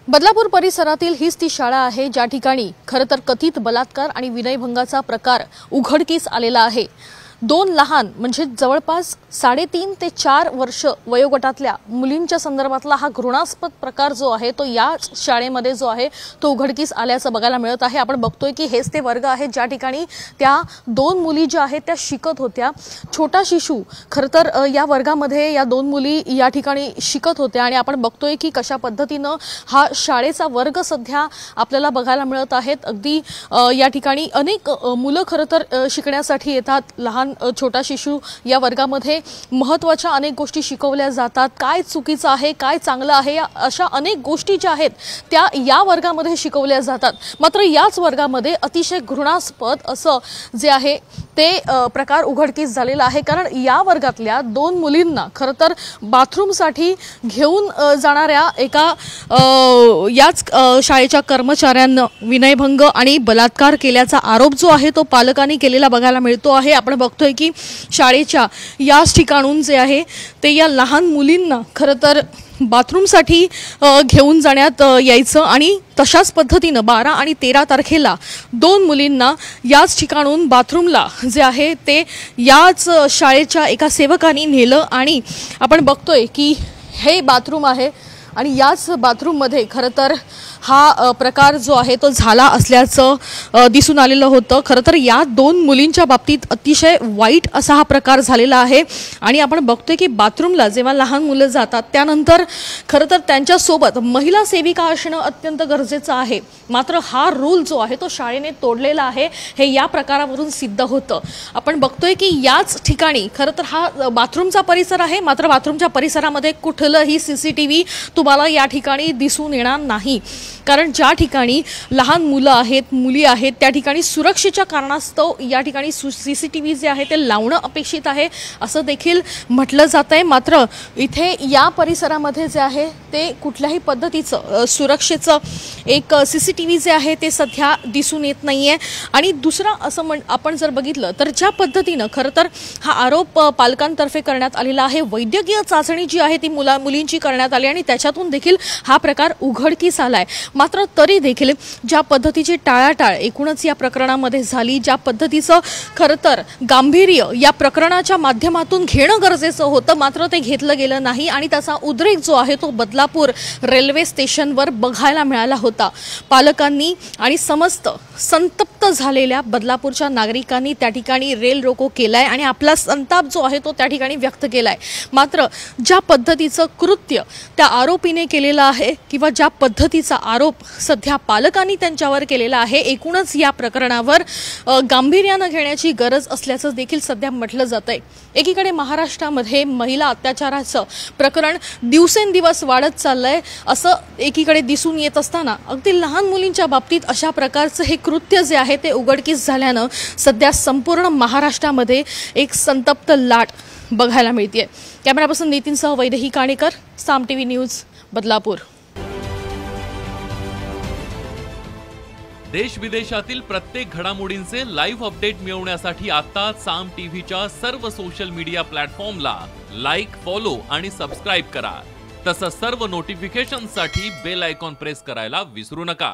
बदलापूर परिसरातील हीच ती शाळा आहे ज्या ठिकाणी खरं तर कथित बलात्कार आणि विनयभंगाचा प्रकार उघडकीस आलेला आहे। दोन लहान म्हणजे जवळपास 3.5 ते 4 वर्ष वयोगटातल्या मुलींच्या संदर्भातला हा घृणास्पद प्रकार जो आहे तो या शाळेमध्ये जो आहे तो उघडकीस आल्याचं बघायला मिळत आहे। आपण बघतोय की हेच ते वर्ग आहेत ज्या ठिकाणी त्या दोन मुली ज्या आहेत त्या शिकत होत्या। छोटा शिशू खरं तर या वर्गामध्ये या दोन मुली या ठिकाणी शिकत होत्या आणि आपण बघतोय की कशा पद्धतीने हा शाळेचा वर्ग सध्या आपल्याला बघायला मिळत आहेत। अगदी या ठिकाणी अनेक मुलं खरं तर शिकण्यासाठी येतात। लहान छोटा शिशू या वर्गामध्ये महत्त्वाच्या अनेक गोष्टी शिकवल्या जातात। काय चुकीचं आहे काय चांगलं आहे अशा अनेक गोष्टी ज्या आहेत त्या या वर्गामध्ये शिकवल्या जातात। मात्र याच वर्गामध्ये अतिशय घृणास्पद असं जे आहे ते प्रकार उघडकीस झालेला आहे। कारण या वर्गातल्या दोन मुलींना खरं तर बाथरूमसाठी घेऊन जाणाऱ्या एका याच शाळेच्या कर्मचाऱ्यांना विनयभंग आणि बलात्कार केल्याचा आरोप जो आहे तो पालकांनी केलेला बघायला मिळतो आहे। आपण बघतोय की शाळेच्या याच ठिकाणून जे आहे ते या लहान मुलींना खरं तर बाथरूमसाठी घेऊन जाण्यात यायचं आणि तशाच पद्धतीने 12 आणि 13 तारखेला दोन मुलींना याच ठिकाणून बाथरूमला जे आहे ते याच शाळेच्या एका सेवकाने नेलं आणि आपण बघतोय की हे बाथरूम आहे आणि याच बाथरूममध्ये खरं तर हा प्रकार जो आहे तो झाला असल्याचं दिसून आलेलं होतं। खरं तर या दोन मुलींच्या बाबतीत अतिशय वाईट असा हा प्रकार झालेला आहे आणि आपण बघतोय की बाथरूमला जेव्हा लहान मुलं जातात त्यानंतर खरं तर त्यांच्यासोबत महिला सेविका असणं अत्यंत गरजेचं आहे। मात्र हा रूल जो आहे तो शाळेने तोडलेला आहे हे या प्रकारावरून सिद्ध होतं। आपण बघतोय की याच ठिकाणी खरं तर हा बाथरूमचा परिसर आहे। मात्र बाथरूमच्या परिसरामध्ये कुठलंही सीसीटीव्ही तुम्हाला या ठिकाणी दिसून येणार नाही। कारण ज्या ठिकाणी लहान मुलं आहेत मुली आहेत त्या ठिकाणी सुरक्षेच्या कारणास्तव या ठिकाणी सीसीटीव्ही जे आहे ते लावणं अपेक्षित आहे असं देखील म्हटलं जात आहे। मात्र इथे या परिसरामध्ये जे आहे ते कुठल्याही पद्धतीचं सुरक्षेचं एक सीसीटीव्ही जे आहे ते सध्या दिसून येत नाहीये। आणि दुसरा असं आपण जर बघितलं तर ज्या पद्धतीनं खरं तर हा आरोप पालकांतर्फे करण्यात आलेला आहे, वैद्यकीय चाचणी जी आहे ती मुलींची करण्यात आली आणि त्याच्यातून देखील हा प्रकार उघडकीस आलाय। मात्र तरी देखील ज्या पद्धतीची टाळाटाळ एकूणच या प्रकरणामध्ये झाली, ज्या पद्धतीचं खरं तर गांभीर्य या प्रकरणाच्या माध्यमातून घेणं गरजेचं होतं मात्र ते घेतलं गेलं नाही आणि त्याचा उद्रेक जो आहे तो बदलापूर रेल्वे स्टेशनवर बघायला मिळाला होता। पालकांनी आणि समस्त संतप्त झालेल्या बदलापूरच्या नागरिकांनी त्या ठिकाणी रेल रोको केलाय आणि आपला संताप जो आहे तो त्या ठिकाणी व्यक्त केलाय। मात्र ज्या पद्धतीचं कृत्य त्या आरोपीने केलेलं आहे किंवा ज्या पद्धतीचा आरोप सध्या पालकांनी त्यांच्यावर केलेला आहे एकूणच या प्रकरणावर गांभीर्याने घेण्याची गरज असल्याचं देखील सध्या म्हटलं जातंय। एकीकडे महाराष्ट्रामध्ये महिला अत्याचाराचं प्रकरण दिवसेंदिवस वाढत चाललंय असं एकीकडे दिसून येत असताना अगदी लहान मुलींच्या बाबतीत अशा प्रकारचं हे कृत्य जे आहे ते उघडकीस झाल्यानं सध्या संपूर्ण महाराष्ट्रामध्ये एक संतप्त लाट बघायला मिळते। कॅमेरा पर्सन नितीनसह वैदेही काणेकर, साम टीव्ही न्यूज, बदलापूर। देश विदेशातील प्रत्येक घडामोडींचे लाईव्ह अपडेट मिळवण्यासाठी आता साम टीव्हीच्या सर्व सोशल मीडिया प्लॅटफॉर्मला लाईक, फॉलो आणि सबस्क्राईब करा। तसंच सर्व नोटिफिकेशनसाठी बेल आयकॉन प्रेस करायला विसरू नका।